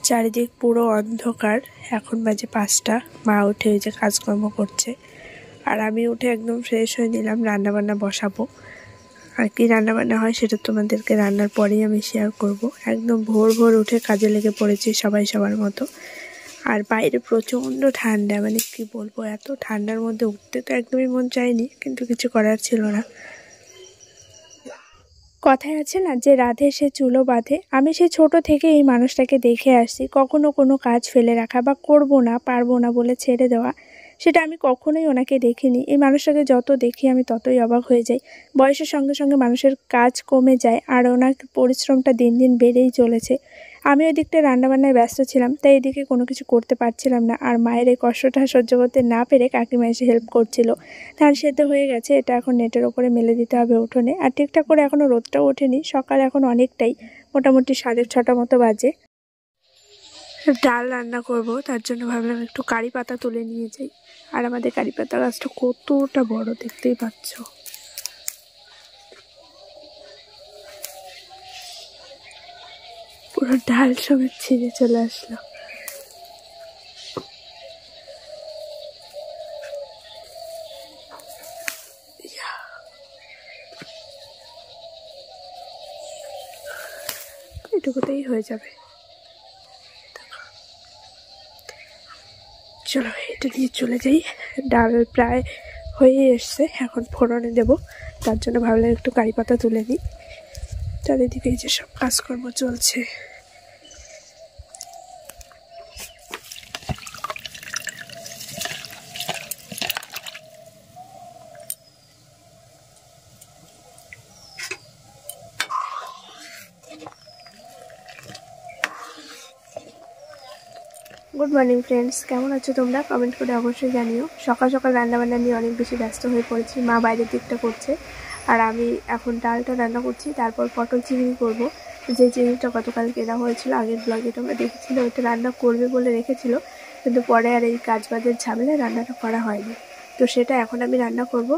চারিদিক পুরো অন্ধকার। এখন বাজে 5টা। মা উঠে ওই যে কাজকর্ম করছে, আর আমি উঠে একদম ফ্রেশ হয়ে নিলাম। রান্নাবান্না বসাবো, আর কি রান্নাবান্না হয় সেটা তোমাদেরকে রান্নার পরেই আমি শেয়ার করব। একদম ভোর ভোর উঠে কাজে লেগে পড়েছি সবাই সবার মতো। আর বাইরে প্রচণ্ড ঠান্ডা, মানে কি বলবো, এত ঠান্ডার মধ্যে উঠতে তো একদমই মন চায়নি, কিন্তু কিছু করার ছিল না। কথায় আছে না যে রাধে সে চুলো বাঁধে। আমি সেই ছোট থেকে এই মানুষটাকে দেখে আসছি। কখনো কোনো কাজ ফেলে রাখা বা করব না, পারবো না বলে ছেড়ে দেওয়া, সেটা আমি কখনোই ওনাকে দেখিনি। এই মানুষটাকে যত দেখি আমি ততই অবাক হয়ে যাই। বয়সের সঙ্গে সঙ্গে মানুষের কাজ কমে যায়, আর ওনার পরিশ্রমটা দিন দিন বেড়েই চলেছে। আমি ওই দিকটা রান্নাবান্নায় ব্যস্ত ছিলাম, তাই এদিকে কোনো কিছু করতে পারছিলাম না। আর মায়ের এই কষ্টটা সহ্য করতে না পেরে কাকিমা এসে হেল্প করছিল। ধান সেদ্ধ হয়ে গেছে, এটা এখন নেটের ওপরে মেলে দিতে হবে উঠোনে। আর ঠিকঠাক করে এখনও রোদটাও ওঠেনি, সকাল এখন অনেকটাই, মোটামুটি 6:30 মতো বাজে। ডাল রান্না করব, তার জন্য ভাবলাম একটু কারি পাতা তুলে নিয়ে যাই। আর আমাদের কারি পাতা গাছটা কতটা বড় দেখতেই পাচ্ছ। পুরো ডাল সমেত ছিঁড়ে চলে আসলো। এটুকুতেই হয়ে যাবে। চলো এটা দিয়ে চলে যাই। ডাল প্রায় হয়ে এসছে, এখন ফোড়নে দেব। তার জন্য ভাবলাম একটু কারি পাতা তুলে নিই। চারিদিকে যে সব কাজকর্ম চলছে। গুড মর্নিং ফ্রেন্ডস, কেমন আছো তোমরা? কমেন্ট করে অবশ্যই জানিও। সকাল সকাল রান্নাবান্না নিয়ে অনেক বেশি ব্যস্ত হয়ে পড়েছি। মা বাইরের দিকটা করছে, আর আমি এখন ডালটা রান্না করছি। তারপর পটল চিংড়ি করব। যে চিংড়িটা গতকাল কেনা হয়েছিল, আগের ব্লগে তোমরা দেখেছিলে, ওইটা রান্না করবে বলে রেখেছিল, কিন্তু পরে আর এই কাজবাজের ঝামেলায় রান্নাটা করা হয়নি। তো সেটা এখন আমি রান্না করব।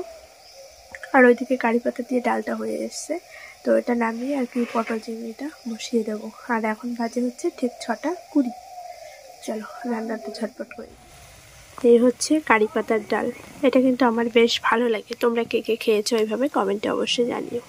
আর ওইদিকে কারি পাতা দিয়ে ডালটা হয়ে এসছে, তো এটা নামিয়ে আর কি পটল চিংড়িটা বসিয়ে দেবো। আর এখন বাজে হচ্ছে ঠিক 6:20। চলো রান্নাটা ঝটপট করি। এই হচ্ছে কারি পাতার ডাল। এটা কিন্তু আমার বেশ ভালো লাগে। তোমরা কে কে খেয়েছো এইভাবে কমেন্টে অবশ্যই জানিও।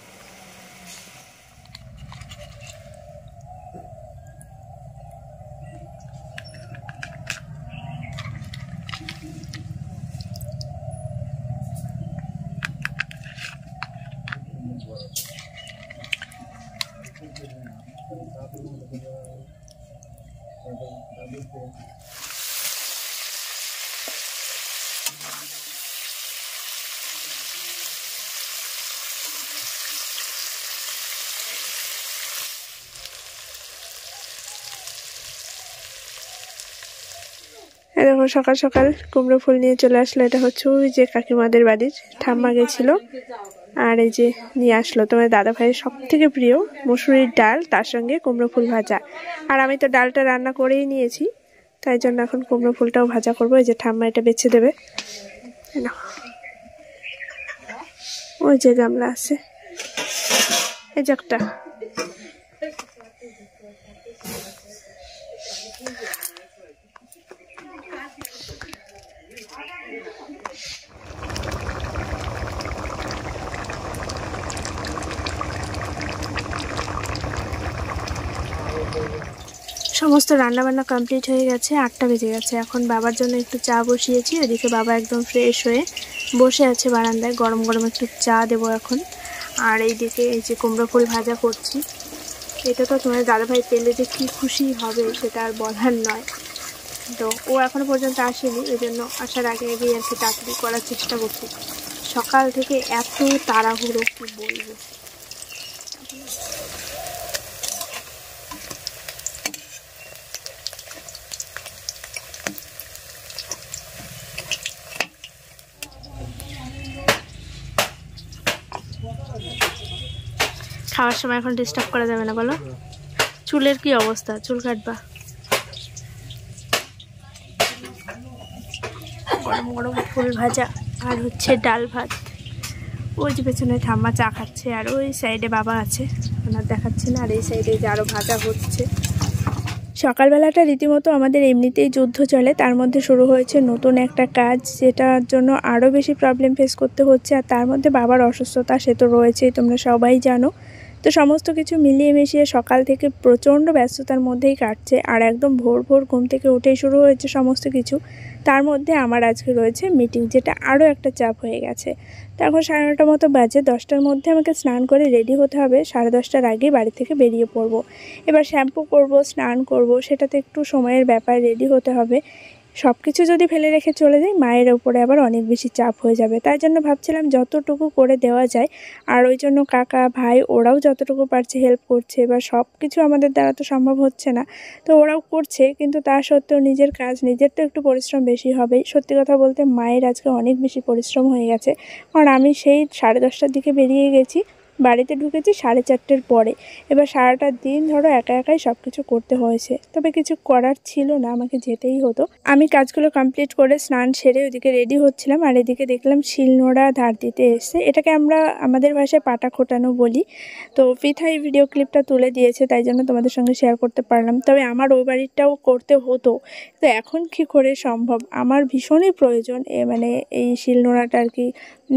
এরকম সকাল সকাল কুমড়ো ফুল নিয়ে চলে আসলো। এটা হচ্ছে ওই যে কাকিমাদের বাড়ির, ঠাম্মা গেছিল, আর এই যে নিয়ে আসলো তোমার দাদা ভাইয়ের সব থেকে প্রিয় মুসুরির ডাল, তার সঙ্গে কুমড়ো ফুল ভাজা। আর আমি তো ডালটা রান্না করেই নিয়েছি, তাই জন্য এখন কুমড়ো ফুলটাও ভাজা করবো। এই যে ঠাম্মা এটা বেছে দেবে। ওই যে গামলা আছে, এই যে একটা। সমস্ত রান্নাবান্না কমপ্লিট হয়ে গেছে, 8টা বেজে গেছে। এখন বাবার জন্য একটু চা বসিয়েছি। ওদিকে বাবা একদম ফ্রেশ হয়ে বসে আছে বারান্দায়, গরম গরম একটু চা দেবো এখন। আর এইদিকে এই যে কুমড়ো ফুল ভাজা করছি। এটা তো তোমার দাদাভাই পেলে যে কী খুশি হবে সেটা আর বলার নয়। তো ও এখনও পর্যন্ত আসেনি, এই জন্য আসার আগে আগেই আর কি তাড়াতাড়ি করার চেষ্টা করছি। সকাল থেকে এত তাড়াহুড়ো, কি বলবো। খাওয়ার সময় এখন ডিস্টার্ব করা যাবে না, বলো। চুলের কি অবস্থা, চুল কাটবা? গরম গরম ফুল ভাজা আর হচ্ছে ডাল ভাত। ওই যে পেছনে ঠাম্মা চা খাচ্ছে, আর ওই সাইডে বাবা আছে, ওনার দেখাচ্ছে না। আর এই সাইডে যে আরও ভাজা হচ্ছে, সকালবেলাটা রীতিমতো আমাদের এমনিতেই যুদ্ধ চলে, তার মধ্যে শুরু হয়েছে নতুন একটা কাজ, যেটার জন্য আরও বেশি প্রবলেম ফেস করতে হচ্ছে। আর তার মধ্যে বাবার অসুস্থতা সে তো রয়েছেই, তোমরা সবাই জানো। তো সমস্ত কিছু মিলিয়ে মিশিয়ে সকাল থেকে প্রচণ্ড ব্যস্ততার মধ্যেই কাটছে। আর একদম ভোর ভোর ঘুম থেকে উঠেই শুরু হয়েছে সমস্ত কিছু। তার মধ্যে আমার আজকে রয়েছে মিটিং, যেটা আরও একটা চাপ হয়ে গেছে। তো এখন 9:30 মতো বাজে, 10টার মধ্যে আমাকে স্নান করে রেডি হতে হবে, 10:30টার আগেই বাড়ি থেকে বেরিয়ে পড়বো। এবার শ্যাম্পু করব, স্নান করব, সেটাতে একটু সময়ের ব্যাপার, রেডি হতে হবে। সব কিছু যদি ফেলে রেখে চলে যাই, মায়ের ওপরে আবার অনেক বেশি চাপ হয়ে যাবে। তাই জন্য ভাবছিলাম যতটুকু করে দেওয়া যায়। আর ওই জন্য কাকা ভাই ওরাও যতটুকু পারছে হেল্প করছে। এবার সব কিছু আমাদের দ্বারা তো সম্ভব হচ্ছে না, তো ওরাও করছে, কিন্তু তা সত্ত্বেও নিজের কাজ নিজের তো একটু পরিশ্রম বেশি হবেই। সত্যি কথা বলতে মায়ের আজকে অনেক বেশি পরিশ্রম হয়ে গেছে, কারণ আমি সেই 10:30টার দিকে বেরিয়ে গেছি, বাড়িতে ঢুকেছি 4:30টার পরে। এবার সারাটা দিন ধরো একা একাই সব কিছু করতে হয়েছে, তবে কিছু করার ছিল না, আমাকে যেতেই হতো। আমি কাজগুলো কমপ্লিট করে স্নান সেরে ওইদিকে রেডি হচ্ছিলাম, আর এদিকে দেখলাম শিলনোড়া ধার দিতে এসছে। এটাকে আমরা আমাদের ভাষায় পাটা খোটানো বলি। তো পৃথা এই ভিডিও ক্লিপটা তুলে দিয়েছে, তাই জন্য তোমাদের সঙ্গে শেয়ার করতে পারলাম। তবে আমার ওই বাড়িটাও করতে হতো, তো এখন কি করে সম্ভব, আমার ভীষণই প্রয়োজন মানে এই শিলনোড়াটা আর কি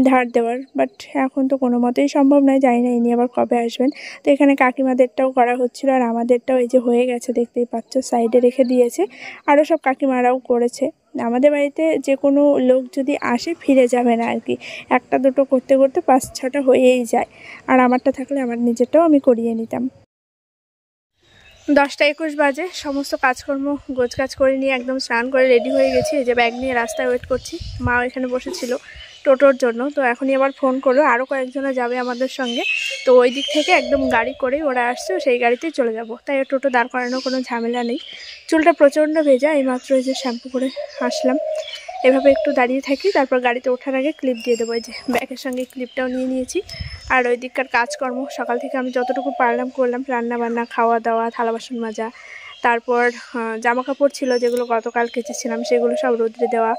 ধার দেওয়ার। বাট এখন তো কোনো মতেই সম্ভব নয়, জানি না ইনি আবার কবে আসবেন। তো এখানে কাকিমাদেরটাও করা হচ্ছিলো, আর আমাদেরটাও এই যে হয়ে গেছে, দেখতেই পাচ্ছ, সাইডে রেখে দিয়েছে। আরও সব কাকিমারাও করেছে। আমাদের বাড়িতে যে কোনো লোক যদি আসে ফিরে যাবে না আর কি, একটা দুটো করতে করতে 5-6টা হয়েই যায়। আর আমারটা থাকলে আমার নিজেরটাও আমি করিয়ে নিতাম। 10টা 21 বাজে, সমস্ত কাজকর্ম গোছগাছ করে নিয়ে একদম স্নান করে রেডি হয়ে গেছি। এই যে ব্যাগ নিয়ে রাস্তায় ওয়েট করছি, মা এখানে বসেছিল টোটোর জন্য। তো এখনই আবার ফোন করলো, আরও কয়েকজনে যাবে আমাদের সঙ্গে। তো ওই দিক থেকে একদম গাড়ি করেই ওরা আসছে, সেই গাড়িতেই চলে যাব। তাই টোটো দাঁড় করানোর কোনো ঝামেলা নেই। চুলটা প্রচণ্ড ভেজা, এইমাত্র এই যে শ্যাম্পু করে আসলাম। এভাবে একটু দাঁড়িয়ে থাকি, তারপর গাড়িতে ওঠার আগে ক্লিপ দিয়ে দেবো। এই যে ব্যাগের সঙ্গে ক্লিপটাও নিয়ে নিয়েছি। আর ওই দিককার কাজকর্ম সকাল থেকে আমি যতটুকু পারলাম করলাম, রান্না বান্না, খাওয়া দাওয়া, থালা বাসন মাজা, তারপর জামা কাপড় ছিল যেগুলো গতকাল কেচেছিলাম সেগুলো সব রোদ্রে দেওয়া।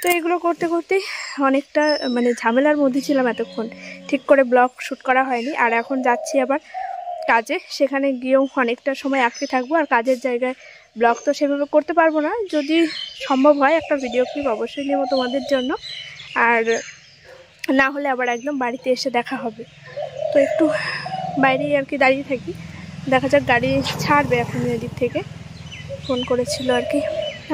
তো এগুলো করতে করতেই অনেকটা মানে ঝামেলার মধ্যে ছিলাম এতক্ষণ, ঠিক করে ব্লগ শ্যুট করা হয়নি। আর এখন যাচ্ছি আবার কাজে, সেখানে গিয়েও অনেকটা সময় আটকে থাকবো। আর কাজের জায়গায় ব্লগ তো সেভাবে করতে পারবো না, যদি সম্ভব হয় একটা ভিডিও ক্লিপ অবশ্যই নেব তোমাদের জন্য। আর না হলে আবার একদম বাড়িতে এসে দেখা হবে। তো একটু বাইরেই আর কি দাঁড়িয়ে থাকি, দেখা যাক গাড়ি ছাড়বে এখন এদিক থেকে। ফোন করেছিল আর কি।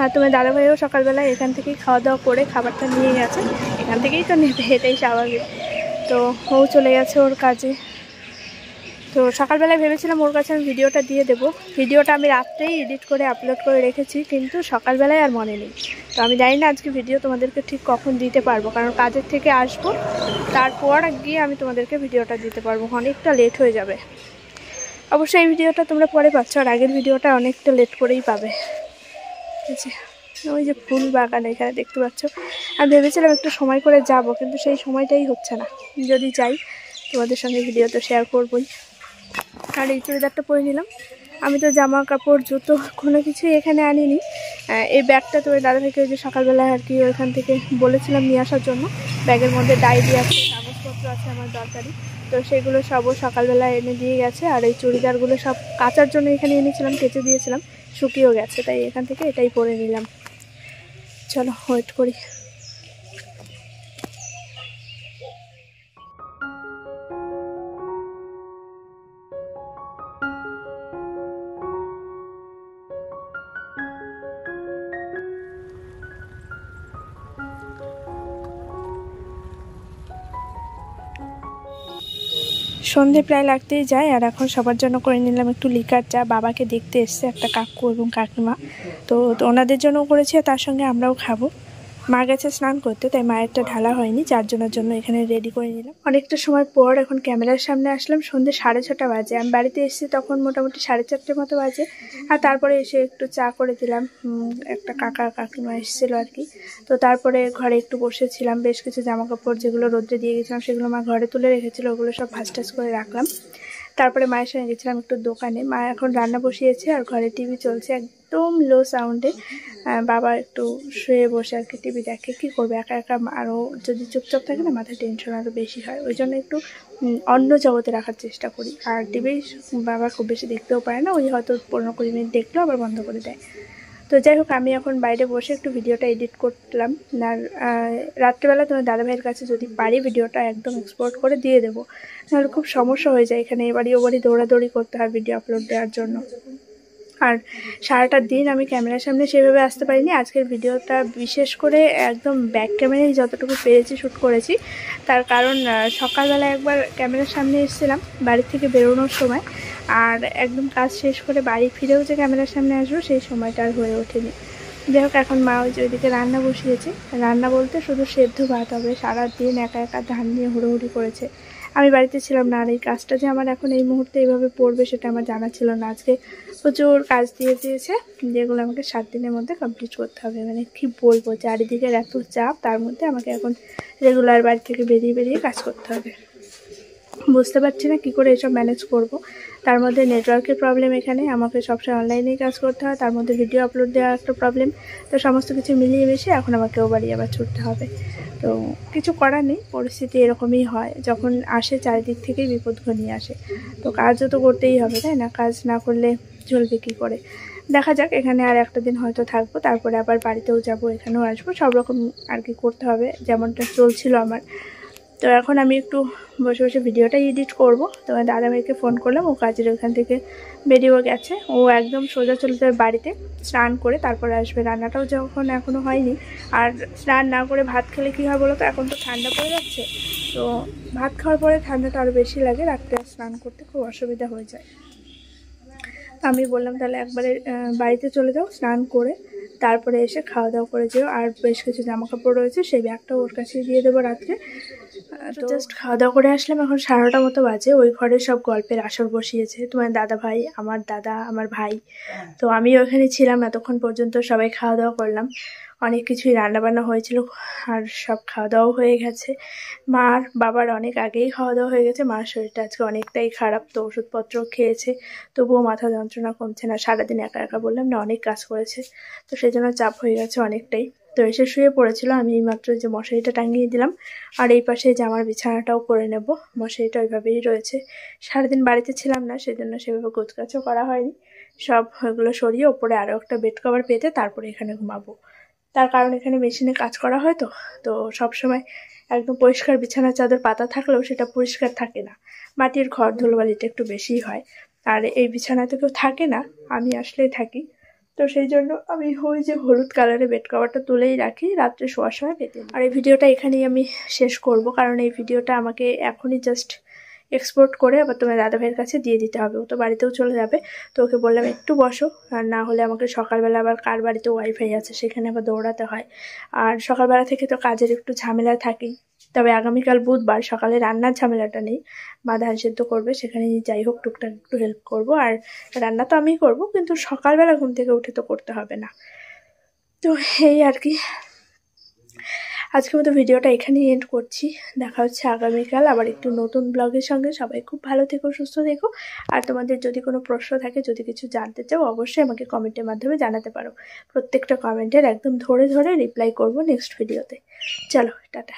আর তোমার দাদাভাইও সকালবেলায় এখান থেকেই খাওয়া দাওয়া করে খাবারটা নিয়ে গেছে, এখান থেকেই তো নেবে, এটাই স্বাভাবিক। তো ও চলে গেছে ওর কাজে। তো সকালবেলায় ভেবেছিলাম ওর কাছে আমি ভিডিওটা দিয়ে দেবো। ভিডিওটা আমি রাত্রেই এডিট করে আপলোড করে রেখেছি, কিন্তু সকালবেলায় আর মনে নেই। তো আমি জানি না আজকে ভিডিও তোমাদেরকে ঠিক কখন দিতে পারবো, কারণ কাজের থেকে আসবো, তারপর গিয়ে আমি তোমাদেরকে ভিডিওটা দিতে পারবো, অনেকটা লেট হয়ে যাবে। অবশ্যই এই ভিডিওটা তোমরা পরে পাচ্ছ, আর আগের ভিডিওটা অনেকটা লেট করেই পাবে। ঠিক আছে, ওই যে ফুল বাগান এখানে দেখতে পাচ্ছ। আমি ভেবেছিলাম একটু সময় করে যাব, কিন্তু সেই সময়টাই হচ্ছে না। যদি যাই তোমাদের সঙ্গে ভিডিও তো শেয়ার করবোই। আর এই চুড়িদারটা পরে নিলাম। আমি তো জামা কাপড় জুতো কোনো কিছুই এখানে আনিনি। এই ব্যাগটা তো ওই দাদা থেকে ওই যে সকালবেলায় আর কি ওইখান থেকে বলেছিলাম নিয়ে আসার জন্য। ব্যাগের মধ্যে ডায়েরি আছে, কাগজপত্র আছে আমার দরকারি, তো সেগুলো সবও সকালবেলায় এনে দিয়ে গেছে। আর এই চুড়িদারগুলো সব কাচার জন্য এখানে এনেছিলাম, কেচে দিয়েছিলাম, শুকিয়েও গেছে, তাই এখান থেকে এটাই পরে নিলাম। চলো ওয়েট করি। সন্ধে প্রায় লাগতেই যায়, আর এখন সবার জন্য করে নিলাম একটু লিকার চা। বাবাকে দেখতে এসছে একটা কাকু এবং কাকিমা, তো ওনাদের জন্যও করেছি, আর তার সঙ্গে আমরাও খাবো। মা গেছে স্নান করতে, তাই মায়েরটা ঢালা হয়নি, চারজনের জন্য এখানে রেডি করে নিলাম। অনেকটা সময় পর এখন ক্যামেরার সামনে আসলাম। সন্ধ্যে 6:30 বাজে, আমি বাড়িতে এসেছি তখন মোটামুটি 4:30 মতো বাজে। আর তারপরে এসে একটু চা করে দিলাম, একটা কাকা কাকিমা এসেছিলো আর কি। তো তারপরে ঘরে একটু বসেছিলাম, বেশ কিছু জামা কাপড় যেগুলো রোদ্রে দিয়ে গেছিলাম সেগুলো মা ঘরে তুলে রেখেছিলো, ওগুলো সব ভাঁজ টাজ করে রাখলাম। তারপরে মায়ের সঙ্গে গেছিলাম একটু দোকানে। মা এখন রান্না বসিয়েছে, আর ঘরে টিভি চলছে, একদম লো সাউন্ডে। বাবা একটু শুয়ে বসে আর কি টিভি দেখে, কী করবে একা একা, আরও যদি চুপচাপ থাকে না মাথায় টেনশন আরও বেশি হয়, ওই জন্য একটু অন্য জগতে রাখার চেষ্টা করি। আর টিভি বাবা খুব বেশি দেখতেও পারে না, ওই হয়তো 15-20 মিনিট দেখলো আবার বন্ধ করে দেয়। তো যাই হোক, আমি এখন বাইরে বসে একটু ভিডিওটা এডিট করলাম। আর রাত্রেবেলা তোমার দাদাভাইয়ের কাছে যদি পারি ভিডিওটা একদম এক্সপোর্ট করে দিয়ে দেবো, নাহলে খুব সমস্যা হয়ে যায়, এখানে এবারই ওবারই দৌড়াদৌড়ি করতে হয় ভিডিও আপলোড দেওয়ার জন্য। আর সারাটা দিন আমি ক্যামেরার সামনে সেভাবে আসতে পারিনি। আজকের ভিডিওটা বিশেষ করে একদম ব্যাক ক্যামেরায় যতটুকু পেরেছি শ্যুট করেছি, তার কারণ সকালবেলা একবার ক্যামেরার সামনে এসেছিলাম বাড়ি থেকে বেরোনোর সময়, আর একদম কাজ শেষ করে বাড়ি ফিরেও যে ক্যামেরার সামনে আসবো সেই সময়টা আর হয়ে ওঠেনি। যাই হোক, এখন মা ওই যে ওইদিকে রান্না বসিয়েছে। রান্না বলতে শুধু সেদ্ধ ভাত হবে, সারাদিন একা একা ধান নিয়ে হুড়োহুড়ি করেছে। আমি বাড়িতে ছিলাম না, আর এই কাজটা যে আমার এখন এই মুহূর্তে এইভাবে পড়বে সেটা আমার জানা ছিল না। আজকে প্রচুর কাজ দিয়ে দিয়েছে, যেগুলো আমাকে 7 দিনের মধ্যে কমপ্লিট করতে হবে। মানে কি বলবো, চারিদিকের এত চাপ, তার মধ্যে আমাকে এখন রেগুলার বাড়ি থেকে বেরিয়ে বেরিয়ে কাজ করতে হবে। বুঝতে পারছি না কী করে এসব ম্যানেজ করব। তার মধ্যে নেটওয়ার্কের প্রবলেম, এখানে আমাকে সবসময় অনলাইনেই কাজ করতে হয়, তার মধ্যে ভিডিও আপলোড দেওয়ার একটা প্রবলেম। তো সমস্ত কিছু মিলিয়ে মিশিয়ে এখন আমাকেও বাড়ি আবার ছুটতে হবে। তো কিছু করার নেই, পরিস্থিতি এরকমই হয়, যখন আসে চারিদিক থেকেই বিপদ ঘনিয়ে আসে। তো কাজও তো করতেই হবে, তাই না? কাজ না করলে চলবে কী করে? দেখা যাক, এখানে আর একটা দিন হয়তো থাকবো, তারপরে আবার বাড়িতেও যাব, এখানেও আসবো, সব রকম আর কি করতে হবে, যেমনটা চলছিল আমার। তো এখন আমি একটু বসে বসে ভিডিওটা এডিট করব। তোমার দাদাভাইকে ফোন করলাম, ও কাজের ওখান থেকে বেরিয়েও গেছে। ও একদম সোজা চলে যাবে বাড়িতে, স্নান করে তারপরে আসবে। রান্নাটাও যখন এখনও হয়নি, আর স্নান না করে ভাত খেলে কী হয় বলো তো, এখন তো ঠান্ডা পড়ে যাচ্ছে, তো ভাত খাওয়ার পরে ঠান্ডাটা আরও বেশি লাগে, রাত্রে স্নান করতে খুব অসুবিধা হয়ে যায়। আমি বললাম তাহলে একবারে বাড়িতে চলে যাও, স্নান করে তারপরে এসে খাওয়া দাওয়া করে যেও। আর বেশ কিছু জামা কাপড় রয়েছে, সেই ব্যাগটাও ওর কাছে দিয়ে দেবো রাত্রে। তো জাস্ট খাওয়া দাওয়া করে আসলাম, এখন 9:30 মতো বাজে। ওই ঘরে সব গল্পের আসর বসিয়েছে, তোমার দাদা ভাই, আমার দাদা, আমার ভাই। তো আমি ওখানে ছিলাম এতক্ষণ পর্যন্ত, সবাই খাওয়া দাওয়া করলাম। অনেক কিছুই রান্নাবান্না হয়েছিল, আর সব খাওয়া দাওয়াও হয়ে গেছে। মার বাবার অনেক আগেই খাওয়া দাওয়া হয়ে গেছে। মার শরীরটা আজকে অনেকটাই খারাপ, তো ওষুধপত্র খেয়েছে, তবুও মাথা যন্ত্রণা কমছে না। সারাদিন একা একা বললাম না, অনেক কাজ করেছে, তো সেই জন্য চাপ হয়ে গেছে অনেকটাই। তো এসে শুয়ে পড়েছিল, আমি এইমাত্র যে মশারিটা টাঙিয়ে দিলাম, আর এই পাশে যে আমার বিছানাটাও করে নেব। মশারিটা ওইভাবেই রয়েছে, সারাদিন বাড়িতে ছিলাম না, সেজন্য সেভাবে গোছগাছও করা হয়নি। সব ওইগুলো সরিয়ে ওপরে আরও একটা বেড কভার পেতে তারপরে এখানে ঘুমাবো। তার কারণ এখানে মেশিনে কাজ করা হয়, তো তো সবসময় একদম পরিষ্কার বিছানার চাদর পাতা থাকলেও সেটা পরিষ্কার থাকে না, মাটির ঘর, ধুলোবালিটা একটু বেশিই হয়। আর এই বিছানায় তো কেউ থাকে না, আমি আসলেই থাকি। তো সেই জন্য আমি ওই যে হলুদ কালারের বেড কভারটা তুলেই রাখি, রাত্রে শোয়ার সময় পেতে। আর এই ভিডিওটা এখানেই আমি শেষ করব, কারণ এই ভিডিওটা আমাকে এখনই জাস্ট এক্সপোর্ট করে আবার তোমার দাদাভাইয়ের কাছে দিয়ে দিতে হবে। ও তো বাড়িতেও চলে যাবে, তো ওকে বললাম একটু বসো, আর না হলে আমাকে সকালবেলা আবার কার বাড়িতে ওয়াইফাই আছে সেখানে আবার দৌড়াতে হয়। আর সকালবেলা থেকে তো কাজের একটু ঝামেলা থাকেই। তবে আগামীকাল বুধবার, সকালে রান্নার ঝামেলাটা নেই, মা ধান সেদ্ধ করবে, সেখানে যাই হোক টুকটাক একটু হেল্প করব। আর রান্না তো আমিই করব, কিন্তু সকালবেলা ঘুম থেকে উঠে তো করতে হবে না। তো এই আর কি, আজকের মতো ভিডিওটা এখানেই এন্ড করছি। দেখা হচ্ছে আগামীকাল আবার একটু নতুন ব্লগের সঙ্গে। সবাই খুব ভালো থেকো, সুস্থ থেকো। আর তোমাদের যদি কোনো প্রশ্ন থাকে, যদি কিছু জানতে চাও, অবশ্যই আমাকে কমেন্টের মাধ্যমে জানাতে পারো। প্রত্যেকটা কমেন্টের একদম ধরে ধরে রিপ্লাই করব নেক্সট ভিডিওতে। চলো, টাটা।